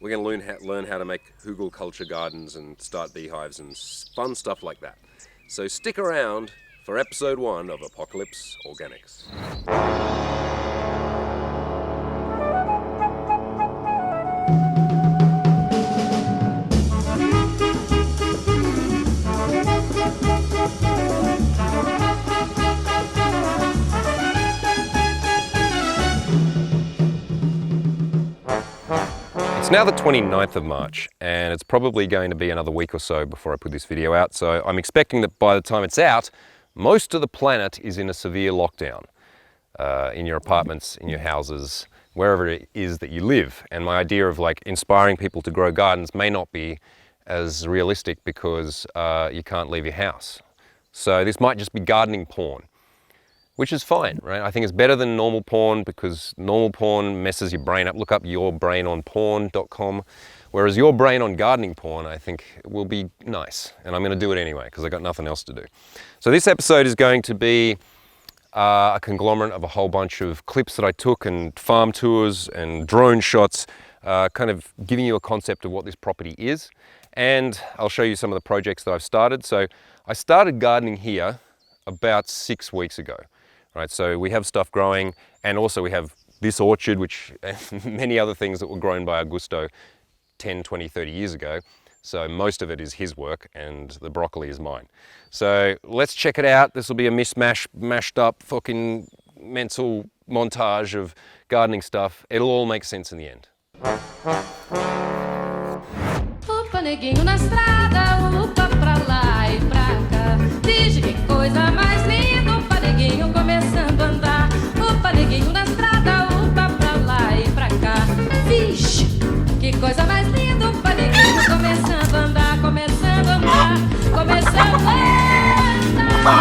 We're going to learn how to make hugelkultur gardens and start beehives and fun stuff like that. So stick around for episode 1 of Apocalypse Organics. It's now the 29th of March, and it's probably going to be another week or so before I put this video out, so I'm expecting that by the time it's out, most of the planet is in a severe lockdown, in your apartments, in your houses, wherever it is that you live. And my idea of like inspiring people to grow gardens may not be as realistic because you can't leave your house. So this might just be gardening porn, which is fine, right? I think it's better than normal porn because normal porn messes your brain up. Look up yourbrainonporn.com. Whereas your brain on gardening porn, I think will be nice. And I'm gonna do it anyway because I got nothing else to do. So this episode is going to be a conglomerate of a whole bunch of clips that I took and farm tours and drone shots, kind of giving you a concept of what this property is. And I'll show you some of the projects that I've started. So I started gardening here about 6 weeks ago. Right, so we have stuff growing, and also we have this orchard, which many other things that were grown by Augusto 10, 20, 30 years ago. So most of it is his work, and the broccoli is mine. So let's check it out. This will be a mashed up fucking mental montage of gardening stuff. It'll all make sense in the end. Opa, neguinho na estrada, opa pra lá e pra cá. Diz que coisa mais linda, opa, neguinho começando a andar. Opa, neguinho na estrada, opa pra lá e pra cá. Vixe, que coisa mais linda, opa, neguinho começando a andar, começando a andar, começando a andar.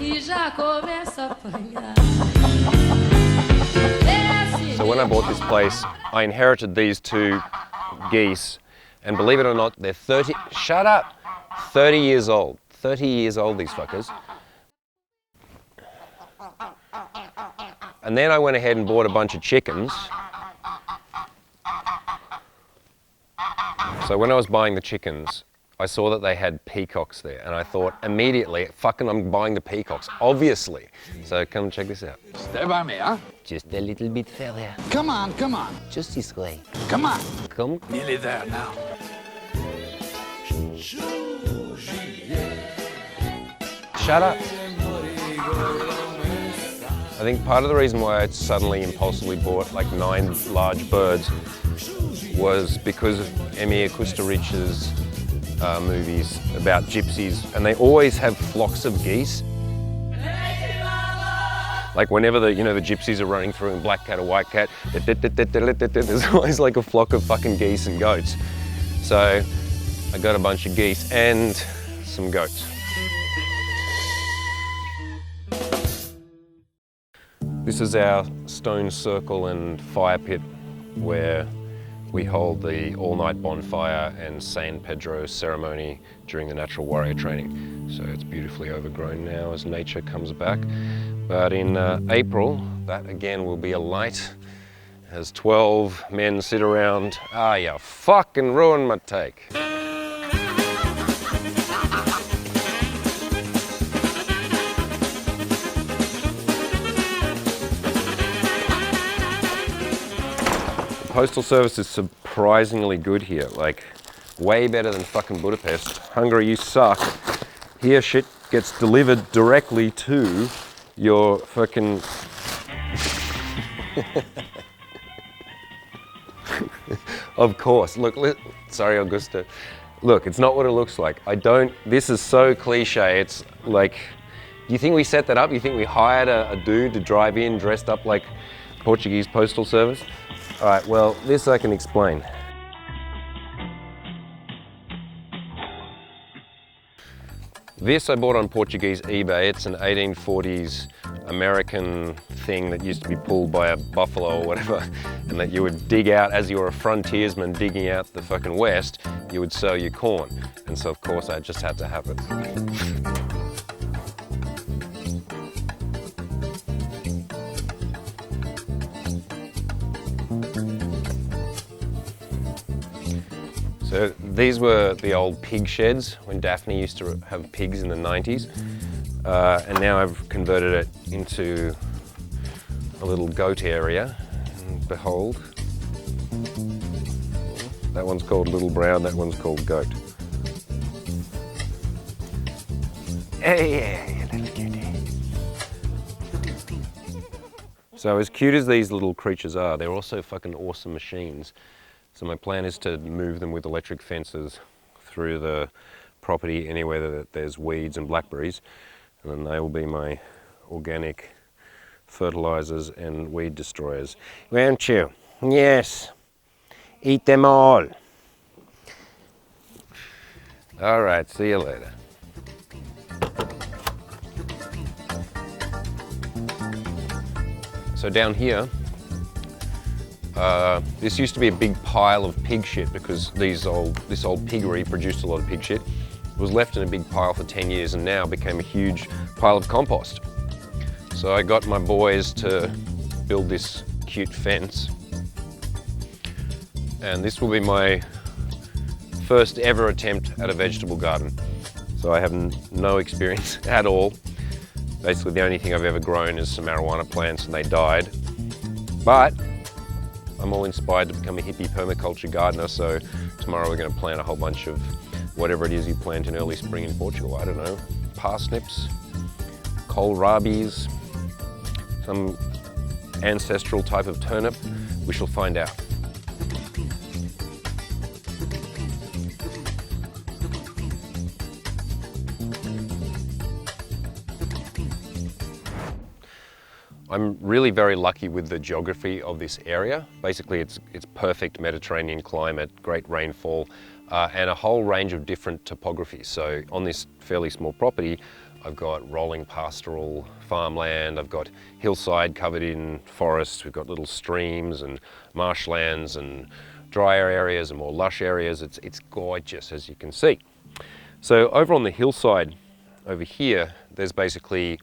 E já começa a apanhar. So when I bought this place, I inherited these 2 geese, and believe it or not, they're 30 years old. 30 years old, these fuckers. And then I went ahead and bought a bunch of chickens. So when I was buying the chickens, I saw that they had peacocks there, and I thought immediately, fucking I'm buying the peacocks, obviously. So come check this out. Stay by me, huh? Just a little bit further. Come on, come on. Just this way. Come on. Come. Nearly there now. Shut up. I think part of the reason why I suddenly impulsively bought like 9 large birds was because of Emir Kusturic's movies about gypsies, and they always have flocks of geese. Like whenever the gypsies are running through in Black Cat or White Cat, there's always like a flock of fucking geese and goats. So I got a bunch of geese and some goats. This is our stone circle and fire pit where we hold the all-night bonfire and San Pedro ceremony during the natural warrior training. So it's beautifully overgrown now as nature comes back. But in April, that again will be alight as 12 men sit around. Ah, you fucking ruined my take. Postal service is surprisingly good here, like way better than fucking Budapest. Hungary, you suck. Here shit gets delivered directly to your fucking... Of course, look, sorry Augusto. Look, it's not what it looks like. This is so cliche, it's like, do you think we set that up? You think we hired a dude to drive in dressed up like Portuguese postal service? All right, well, this I can explain. This I bought on Portuguese eBay. It's an 1840s American thing that used to be pulled by a buffalo or whatever, and that you would dig out, as you were a frontiersman digging out the fucking west, you would sow your corn. And so of course I just had to have it. So these were the old pig sheds when Daphne used to have pigs in the 90s. And now I've converted it into a little goat area. And behold, that one's called Little Brown, that one's called Goat. Hey, little cutie. So as cute as these little creatures are, they're also fucking awesome machines. So my plan is to move them with electric fences through the property anywhere that there's weeds and blackberries, and then they will be my organic fertilizers and weed destroyers. Won't you? Yes. Eat them all. All right, see you later. So down here, this used to be a big pile of pig shit because this old piggery produced a lot of pig shit. It was left in a big pile for 10 years and now became a huge pile of compost. So I got my boys to build this cute fence. And this will be my first ever attempt at a vegetable garden. So I have no experience at all. Basically the only thing I've ever grown is some marijuana plants and they died. But I'm all inspired to become a hippie permaculture gardener, so tomorrow we're going to plant a whole bunch of whatever it is you plant in early spring in Portugal. I don't know, parsnips, kohlrabis, some ancestral type of turnip. We shall find out. I'm really very lucky with the geography of this area. Basically, it's perfect Mediterranean climate, great rainfall, and a whole range of different topographies. So on this fairly small property, I've got rolling pastoral farmland, I've got hillside covered in forests, we've got little streams and marshlands and drier areas and more lush areas. It's gorgeous, as you can see. So over on the hillside over here, there's basically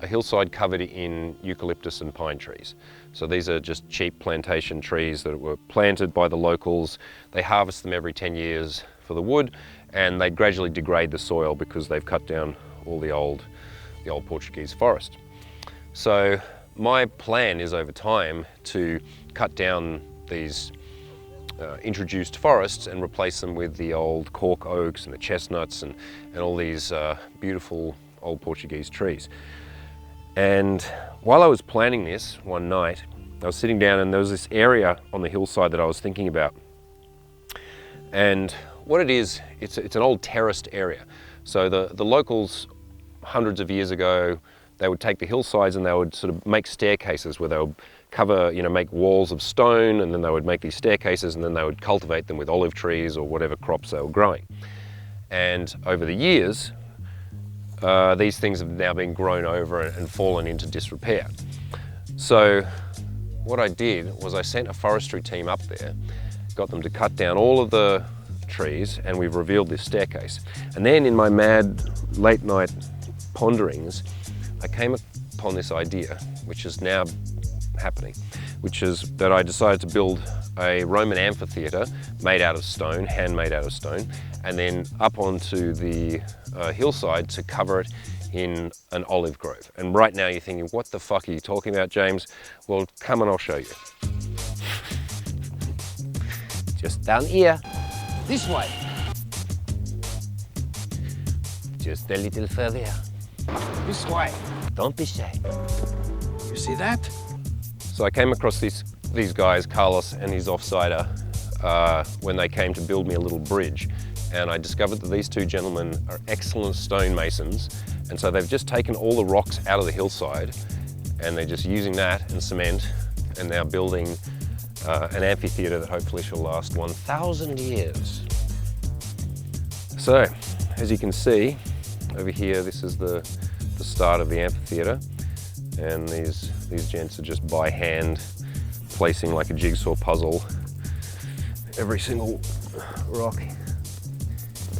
a hillside covered in eucalyptus and pine trees. So these are just cheap plantation trees that were planted by the locals. They harvest them every 10 years for the wood, and they gradually degrade the soil because they've cut down all the old Portuguese forest. So my plan is over time to cut down these introduced forests and replace them with the old cork oaks and the chestnuts and all these beautiful old Portuguese trees. And while I was planning this one night, I was sitting down and there was this area on the hillside that I was thinking about. And what it is, it's an old terraced area. So the locals, hundreds of years ago, they would take the hillsides and they would sort of make staircases where they would cover, make walls of stone, and then they would make these staircases and then they would cultivate them with olive trees or whatever crops they were growing. And over the years, these things have now been grown over and fallen into disrepair. So what I did was I sent a forestry team up there, got them to cut down all of the trees, and we've revealed this staircase. And then in my mad late night ponderings, I came upon this idea, which is now happening, which is that I decided to build a Roman amphitheater made out of stone, handmade out of stone, and then up onto the hillside to cover it in an olive grove. And right now you're thinking, what the fuck are you talking about, James? Well, come and I'll show you. Just down here. This way. Just a little further. This way. Don't be shy. You see that? So I came across these guys, Carlos and his offsider, when they came to build me a little bridge. And I discovered that these two gentlemen are excellent stonemasons. And so they've just taken all the rocks out of the hillside and they're just using that and cement and now building an amphitheater that hopefully shall last 1,000 years. So, as you can see, over here, this is the start of the amphitheater. And these gents are just by hand placing like a jigsaw puzzle every single rock.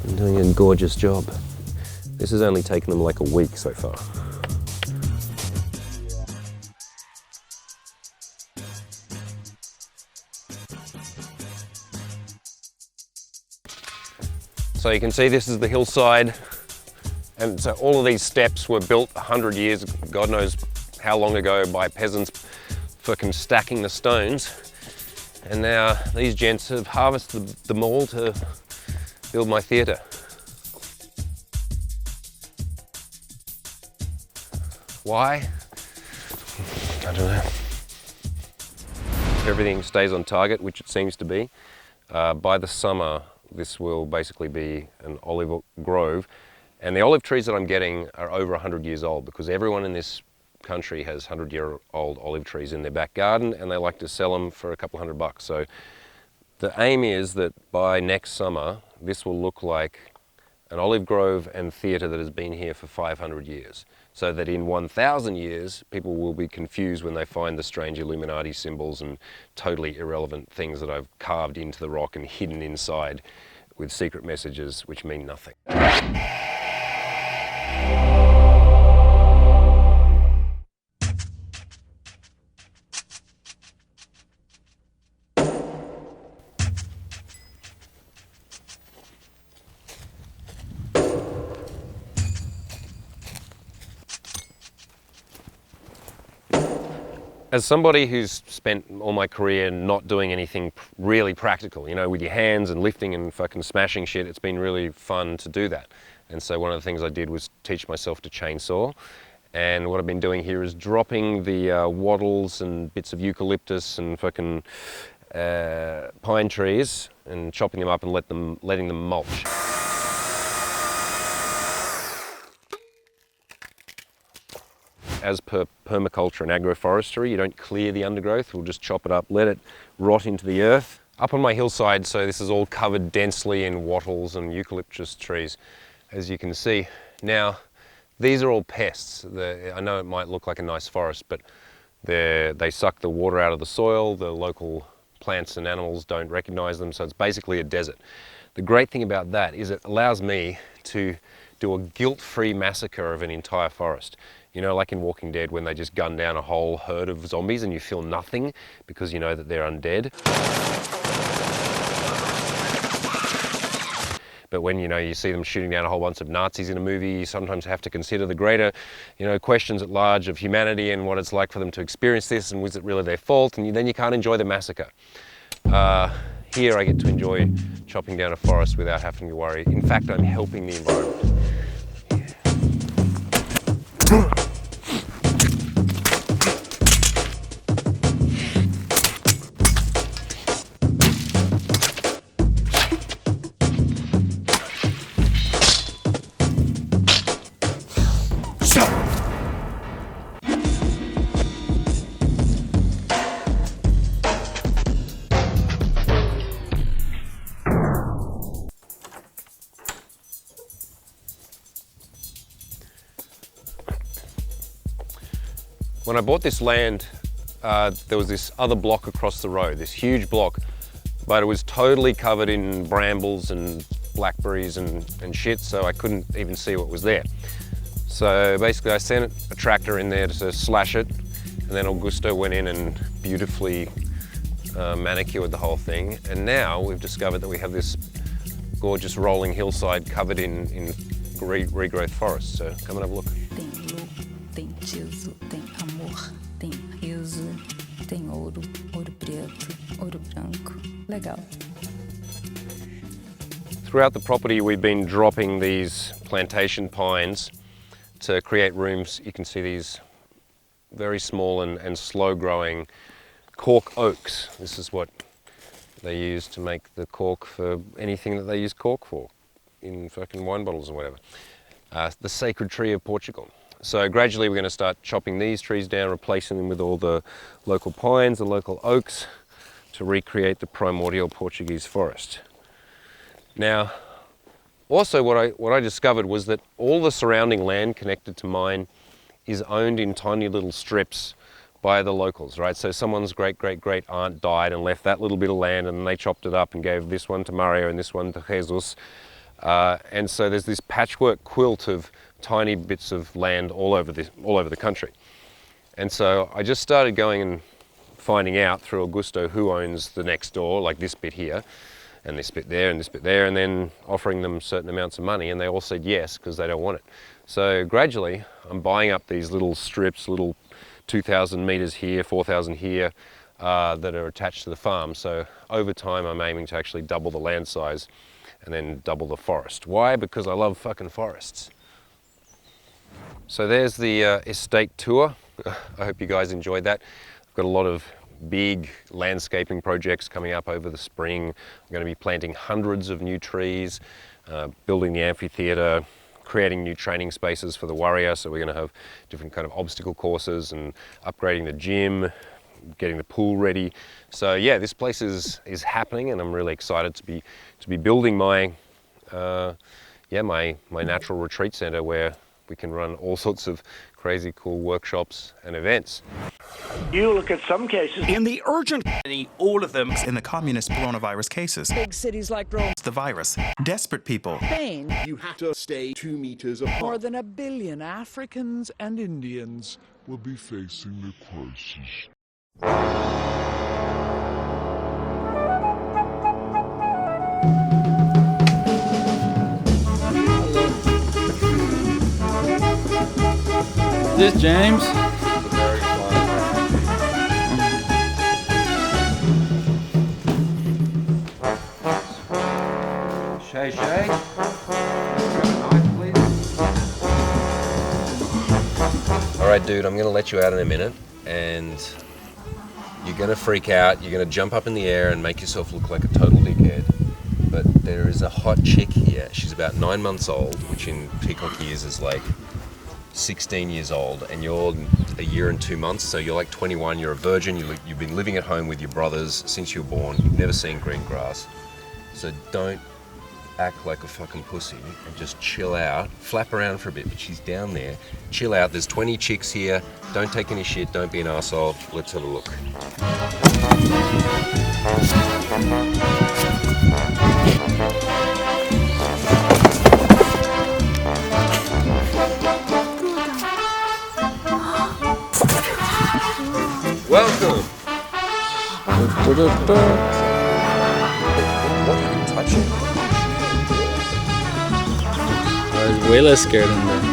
And doing a gorgeous job. This has only taken them like a week so far. So you can see this is the hillside, and so all of these steps were built 100 years, God knows how long ago, by peasants fucking stacking the stones. And now these gents have harvested them all to build my theatre. Why? I don't know. If everything stays on target, which it seems to be, by the summer this will basically be an olive grove. And the olive trees that I'm getting are over 100 years old, because everyone in this country has 100-year-old olive trees in their back garden, and they like to sell them for a couple $100. So the aim is that by next summer this will look like an olive grove and theatre that has been here for 500 years. So that in 1,000 years, people will be confused when they find the strange Illuminati symbols and totally irrelevant things that I've carved into the rock and hidden inside with secret messages which mean nothing. As somebody who's spent all my career not doing anything really practical, you know, with your hands and lifting and fucking smashing shit, it's been really fun to do that. And so one of the things I did was teach myself to chainsaw. And what I've been doing here is dropping the wattles and bits of eucalyptus and fucking pine trees and chopping them up and letting them mulch. As per permaculture and agroforestry, you don't clear the undergrowth, we'll just chop it up, let it rot into the earth. Up on my hillside, so this is all covered densely in wattles and eucalyptus trees, as you can see. Now, these are all pests. I know it might look like a nice forest, but they suck the water out of the soil, the local plants and animals don't recognize them, so it's basically a desert. The great thing about that is it allows me to do a guilt-free massacre of an entire forest. You know, like in Walking Dead, when they just gun down a whole herd of zombies and you feel nothing because you know that they're undead. But when, you know, you see them shooting down a whole bunch of Nazis in a movie, you sometimes have to consider the greater, you know, questions at large of humanity and what it's like for them to experience this, and was it really their fault? And then you can't enjoy the massacre. Here I get to enjoy chopping down a forest without having to worry. In fact, I'm helping the environment. When I bought this land, there was this other block across the road, this huge block, but it was totally covered in brambles and blackberries and shit, so I couldn't even see what was there. So basically I sent a tractor in there to slash it, and then Augusto went in and beautifully manicured the whole thing. And now we've discovered that we have this gorgeous rolling hillside covered in regrowth forest. So come and have a look. Tem teso, tem amor, tem riso, tem ouro, ouro preto, ouro branco. Legal. Throughout the property we've been dropping these plantation pines to create rooms. You can see these very small and slow growing cork oaks. This is what they use to make the cork for anything that they use cork for, in fucking wine bottles or whatever. The sacred tree of Portugal. So gradually we're going to start chopping these trees down, replacing them with all the local pines, the local oaks, to recreate the primordial Portuguese forest. Now, also what I discovered was that all the surrounding land connected to mine is owned in tiny little strips by the locals, right? So someone's great aunt died and left that little bit of land, and they chopped it up and gave this one to Mario and this one to Jesus. And so there's this patchwork quilt of tiny bits of land all over the country. And so I just started going and finding out through Augusto who owns the next door, like this bit here. and this bit there and this bit there, and then offering them certain amounts of money, and they all said yes because they don't want it. So gradually I'm buying up these little strips, little 2,000 meters here, 4,000 here, that are attached to the farm. So over time I'm aiming to actually double the land size and then double the forest. Why? Because I love fucking forests. So there's the estate tour. I hope you guys enjoyed that. I've got a lot of big landscaping projects coming up over the spring. I'm going to be planting hundreds of new trees, building the amphitheater, creating new training spaces for the warrior. So we're going to have different kind of obstacle courses and upgrading the gym, getting the pool ready. So yeah, this place is happening, and I'm really excited to be building my my natural retreat center where we can run all sorts of crazy cool workshops and events. You look at some cases. In the urgent, all of them in the communist coronavirus cases, Big cities like Rome, the virus, desperate people, Spain, You have to stay 2 meters apart. more than 1 billion Africans and Indians will be facing the crisis. This James? Shay Shay. Alright dude, I'm gonna let you out in a minute, and you're gonna freak out, you're gonna jump up in the air and make yourself look like a total dickhead. But there is a hot chick here. She's about 9 months old, which in peacock years is like 16 years old, and you're a year and 2 months, so you're like 21, you're a virgin, you've been living at home with your brothers since you were born, you've never seen green grass. So don't act like a fucking pussy and just chill out, flap around for a bit, but she's down there. Chill out, there's 20 chicks here, don't take any shit, don't be an arsehole, let's have a look. Welcome! What are you touching? I was way less scared than that.